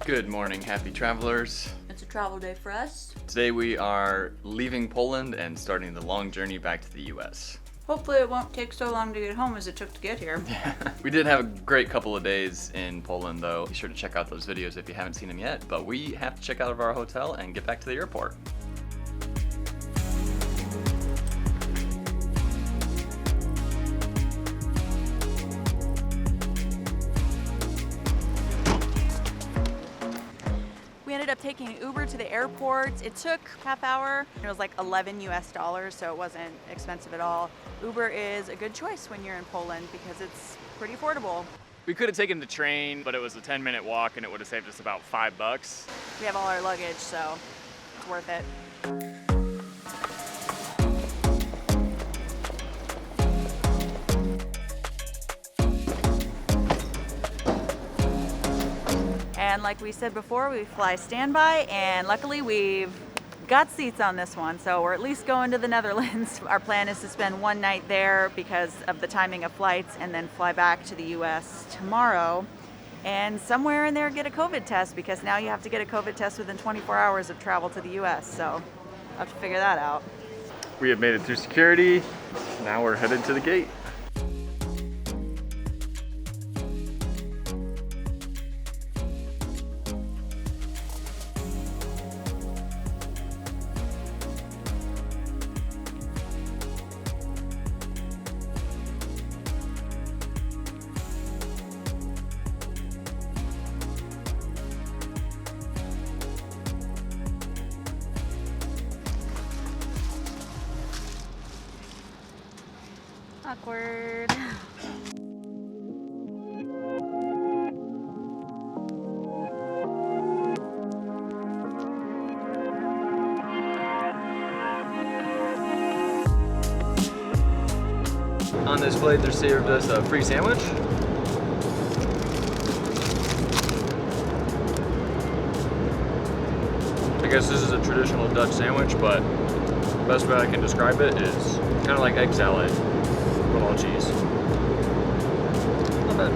Good morning, happy travelers. It's a travel day for us. Today we are leaving Poland and starting the long journey back to the US. Hopefully it won't take so long to get home as it took to get here. We did have a great couple of days in Poland though. Be sure to check out those videos if you haven't seen them yet, but we have to check out of our hotel and get back to the airport. We ended up taking an Uber to the airport. It took half hour. It was like $11 US, so it wasn't expensive at all. Uber is a good choice when you're in Poland because it's pretty affordable. We could have taken the train, but it was a 10-minute walk and it would have saved us about $5. We have all our luggage, so it's worth it. And like we said before, we fly standby, and luckily we've got seats on this one, so we're at least going to the Netherlands. Our plan is to spend one night there because of the timing of flights and then fly back to the US tomorrow. And somewhere in there get a COVID test, because now you have to get a COVID test within 24 hours of travel to the US, so I'll have to figure that out. We have made it through security. Now we're headed to the gate. Awkward. On this flight, they served us a free sandwich. I guess this is a traditional Dutch sandwich, but the best way I can describe it is kind of like egg salad with all cheese. Not bad.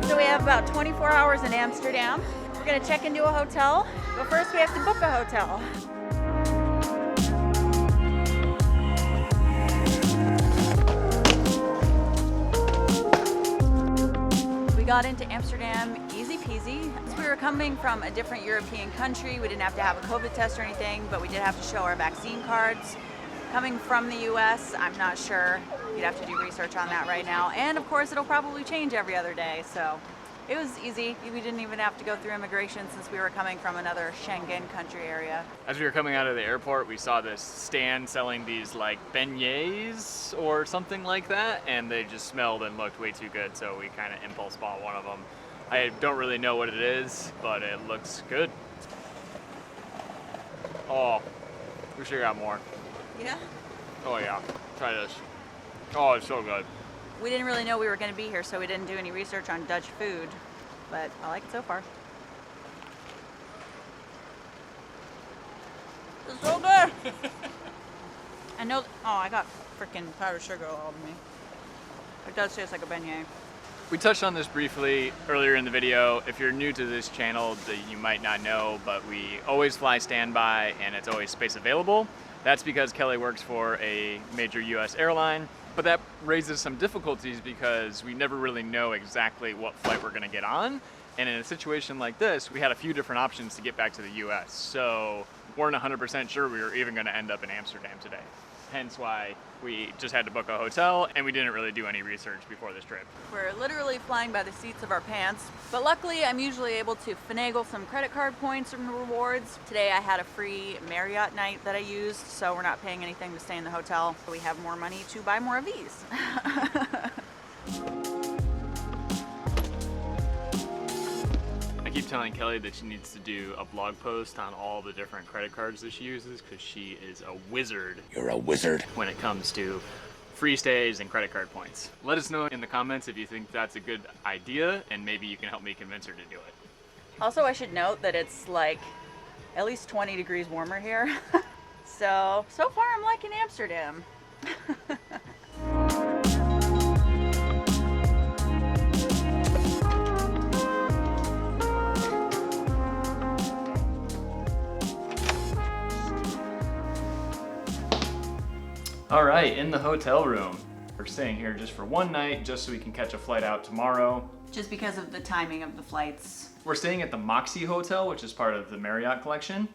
So we have about 24 hours in Amsterdam. We're gonna check into a hotel, but first we have to book a hotel. We got into Amsterdam easy peasy. We were coming from a different European country. We didn't have to have a COVID test or anything, but we did have to show our vaccine cards. Coming from the US, I'm not sure. You'd have to do research on that right now. And of course, it'll probably change every other day, so it was easy. We didn't even have to go through immigration since we were coming from another Schengen country area. As we were coming out of the airport, we saw this stand selling these like beignets or something like that, and they just smelled and looked way too good, so we kind of impulse bought one of them. I don't really know what it is, but it looks good. Oh, we should have got more. Yeah? Oh yeah, try this. Oh, it's so good. We didn't really know we were going to be here, so we didn't do any research on Dutch food, but I like it so far. It's so good! I know, oh, I got freaking powdered sugar all over me. It does taste like a beignet. We touched on this briefly earlier in the video. If you're new to this channel, you might not know, but we always fly standby and it's always space available. That's because Kelly works for a major US airline, but that raises some difficulties because we never really know exactly what flight we're gonna get on. And in a situation like this, we had a few different options to get back to the US. So weren't 100% sure we were even gonna end up in Amsterdam today. Hence why we just had to book a hotel and we didn't really do any research before this trip. We're literally flying by the seats of our pants, but luckily I'm usually able to finagle some credit card points and rewards. Today I had a free Marriott night that I used, so we're not paying anything to stay in the hotel. We have more money to buy more of these. I keep telling Kelly that she needs to do a blog post on all the different credit cards that she uses because she is a wizard. You're a wizard. When it comes to free stays and credit card points. Let us know in the comments if you think that's a good idea and maybe you can help me convince her to do it. Also, I should note that it's like at least 20 degrees warmer here. So far I'm liking Amsterdam. All right, in the hotel room. We're staying here just for one night, just so we can catch a flight out tomorrow. Just because of the timing of the flights. We're staying at the Moxie Hotel, which is part of the Marriott collection.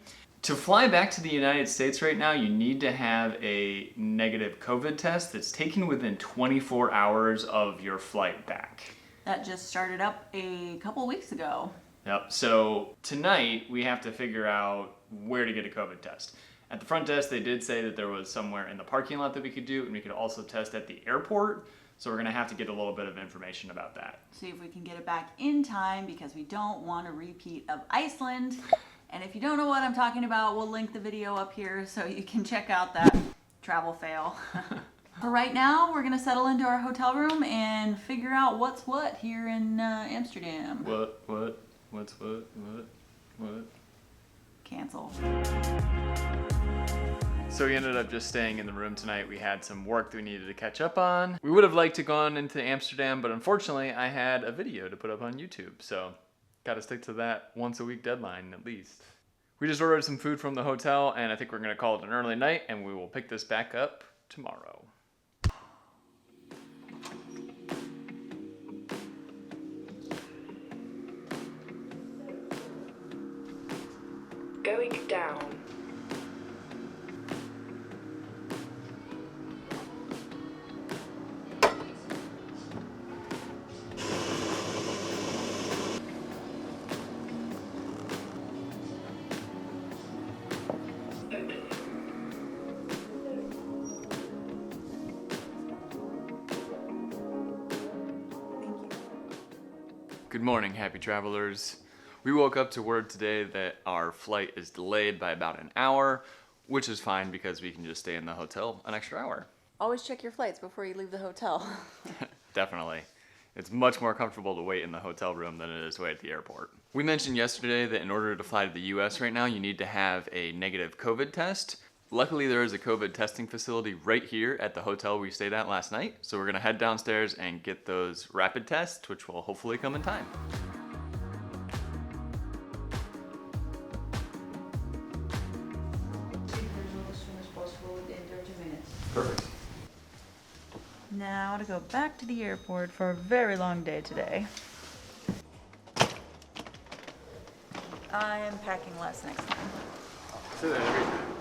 To fly back to the United States right now, you need to have a negative COVID test that's taken within 24 hours of your flight back. That just started up a couple weeks ago. Yep, so tonight we have to figure out where to get a COVID test. At the front desk, they did say that there was somewhere in the parking lot that we could do, and we could also test at the airport. So we're gonna have to get a little bit of information about that. See if we can get it back in time, because we don't want a repeat of Iceland. And if you don't know what I'm talking about, we'll link the video up here so you can check out that travel fail. For right now, we're gonna settle into our hotel room and figure out what's what here in Amsterdam. What's what? Cancel. So we ended up just staying in the room tonight. We had some work that we needed to catch up on. We would have liked to gone into Amsterdam, but unfortunately I had a video to put up on YouTube, so gotta stick to that once a week deadline at least. We just ordered some food from the hotel, and I think we're gonna call it an early night, and we will pick this back up tomorrow. Going down. Good morning, happy travelers. We woke up to word today that our flight is delayed by about an hour, which is fine because we can just stay in the hotel an extra hour. Always check your flights before you leave the hotel. Definitely. It's much more comfortable to wait in the hotel room than it is to wait at the airport. We mentioned yesterday that in order to fly to the US right now, you need to have a negative COVID test. Luckily, there is a COVID testing facility right here at the hotel we stayed at last night. So we're gonna head downstairs and get those rapid tests, which will hopefully come in time. As soon as possible, within 30 minutes. Perfect. Now to go back to the airport for a very long day today. I'm packing less next time. So then every time.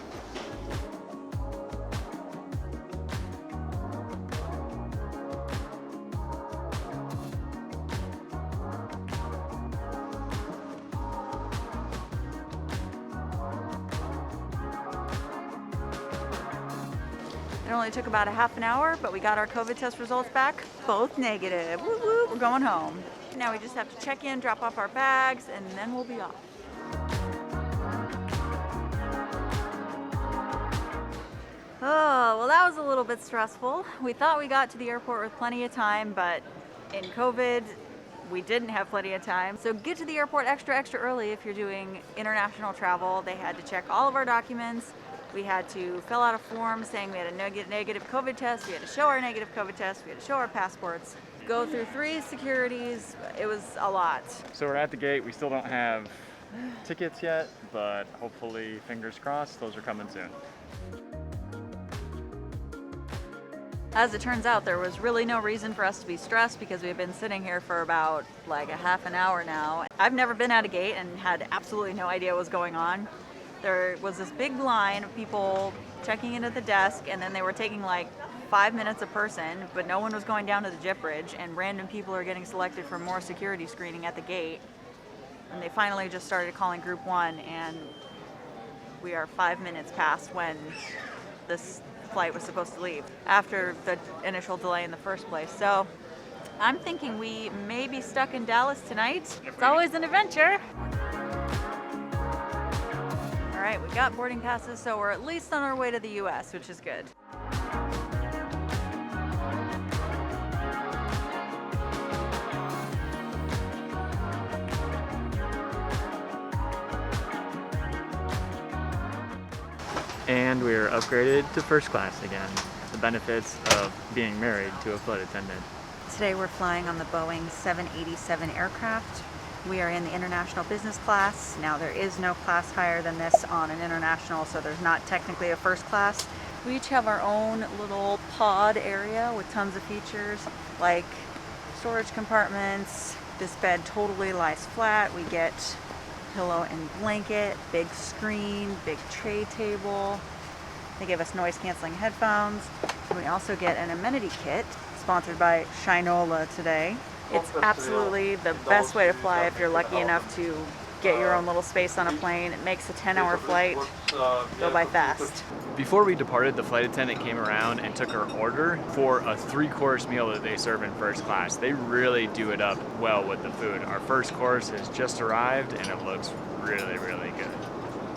It only took about a half an hour, but we got our COVID test results back, both negative. Woo woo, we're going home. Now we just have to check in, drop off our bags, and then we'll be off. Oh, well, that was a little bit stressful. We thought we got to the airport with plenty of time, but in COVID, we didn't have plenty of time. So get to the airport extra early if you're doing international travel. They had to check all of our documents. We had to fill out a form saying we had a negative COVID test. We had to show our negative COVID test. We had to show our passports. Go through 3 securities. It was a lot. So we're at the gate. We still don't have tickets yet, but hopefully, fingers crossed, those are coming soon. As it turns out, there was really no reason for us to be stressed because we've been sitting here for about like a half an hour now. I've never been at a gate and had absolutely no idea what was going on. There was this big line of people checking in at the desk, and then they were taking like 5 minutes a person, but no one was going down to the jet bridge, and random people are getting selected for more security screening at the gate. And they finally just started calling group 1, and we are 5 minutes past when this flight was supposed to leave after the initial delay in the first place. So I'm thinking we may be stuck in Dallas tonight. It's always an adventure. All right, we got boarding passes, so we're at least on our way to the US, which is good. And we are upgraded to first class again. The benefits of being married to a flight attendant. Today we're flying on the Boeing 787 aircraft. We are in the international business class. Now there is no class higher than this on an international, so there's not technically a first class. We each have our own little pod area with tons of features like storage compartments. This bed totally lies flat. We get pillow and blanket, big screen, big tray table. They give us noise canceling headphones. And we also get an amenity kit sponsored by Shinola today. It's absolutely the best way to fly if you're lucky enough to get your own little space on a plane. It makes a 10-hour flight go by fast. Before we departed, the flight attendant came around and took our order for a 3-course meal that they serve in first class. They really do it up well with the food. Our first course has just arrived and it looks really, really good.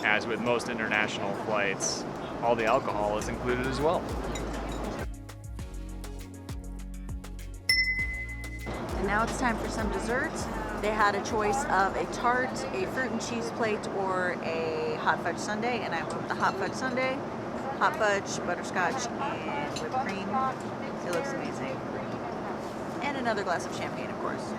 As with most international flights, all the alcohol is included as well. And now it's time for some desserts. They had a choice of a tart, a fruit and cheese plate, or a hot fudge sundae, and I went with the hot fudge sundae. Hot fudge, butterscotch, and whipped cream. It looks amazing. And another glass of champagne, of course.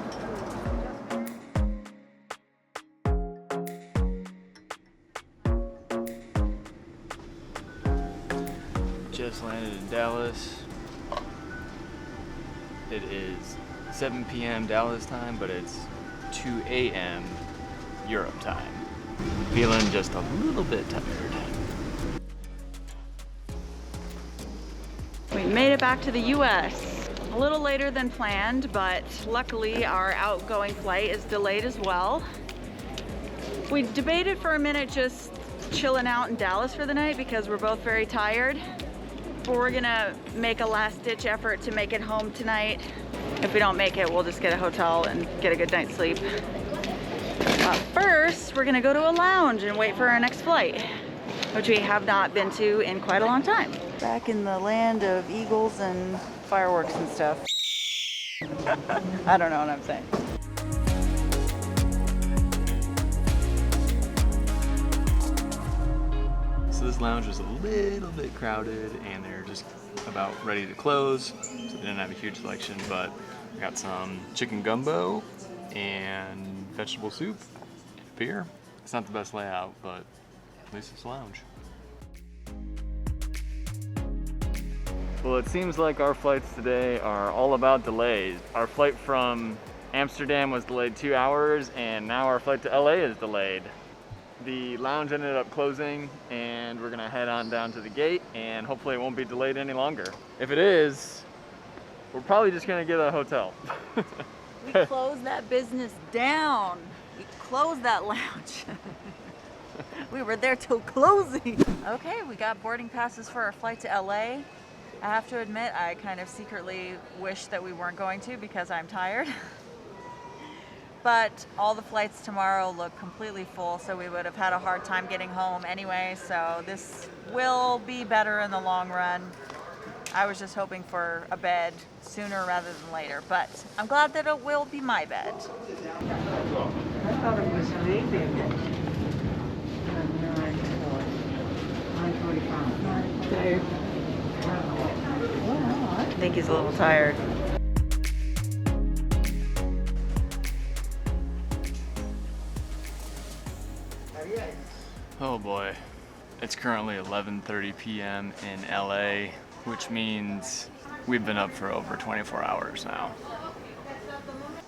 Just landed in Dallas. It is 7 p.m. Dallas time, but it's 2 a.m. Europe time. Feeling just a little bit tired. We made it back to the US. A little later than planned, but luckily our outgoing flight is delayed as well. We debated for a minute just chilling out in Dallas for the night because we're both very tired. But we're gonna make a last-ditch effort to make it home tonight. If we don't make it, we'll just get a hotel and get a good night's sleep. But first, we're gonna go to a lounge and wait for our next flight, which we have not been to in quite a long time. Back in the land of eagles and fireworks and stuff. I don't know what I'm saying. So this lounge was a little bit crowded and they're just about ready to close. So they didn't have a huge selection, but we got some chicken gumbo and vegetable soup and beer. It's not the best layout, but at least it's a lounge. Well, it seems like our flights today are all about delays. Our flight from Amsterdam was delayed 2 hours, and now our flight to LA is delayed. The lounge ended up closing, and we're gonna head on down to the gate, and hopefully it won't be delayed any longer. If it is, we're probably just gonna get a hotel. We closed that business down. We closed that lounge. We were there till closing. Okay, we got boarding passes for our flight to LA. I have to admit, I kind of secretly wish that we weren't going to because I'm tired. But all the flights tomorrow look completely full, so we would have had a hard time getting home anyway, so this will be better in the long run. I was just hoping for a bed sooner rather than later, but I'm glad that it will be my bed. I thought it was leaving at 9:45. Tired. I think he's a little tired. Oh boy. It's currently 11:30 p.m. in LA, which means we've been up for over 24 hours now.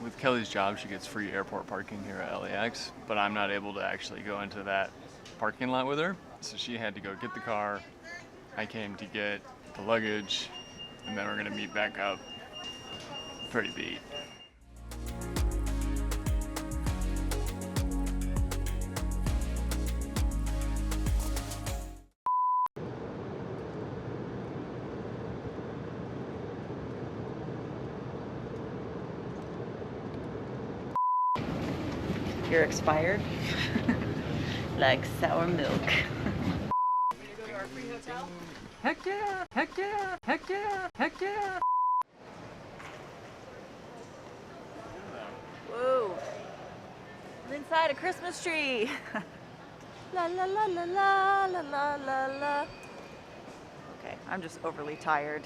With Kelly's job, she gets free airport parking here at LAX, but I'm not able to actually go into that parking lot with her, so she had to go get the car. I came to get the luggage, and then we're gonna meet back up. Pretty beat. You're expired? Like sour milk. Heck yeah! Heck yeah! Heck yeah! Heck yeah! Whoa. I'm inside a Christmas tree. La la la la la la la la la. Okay, I'm just overly tired.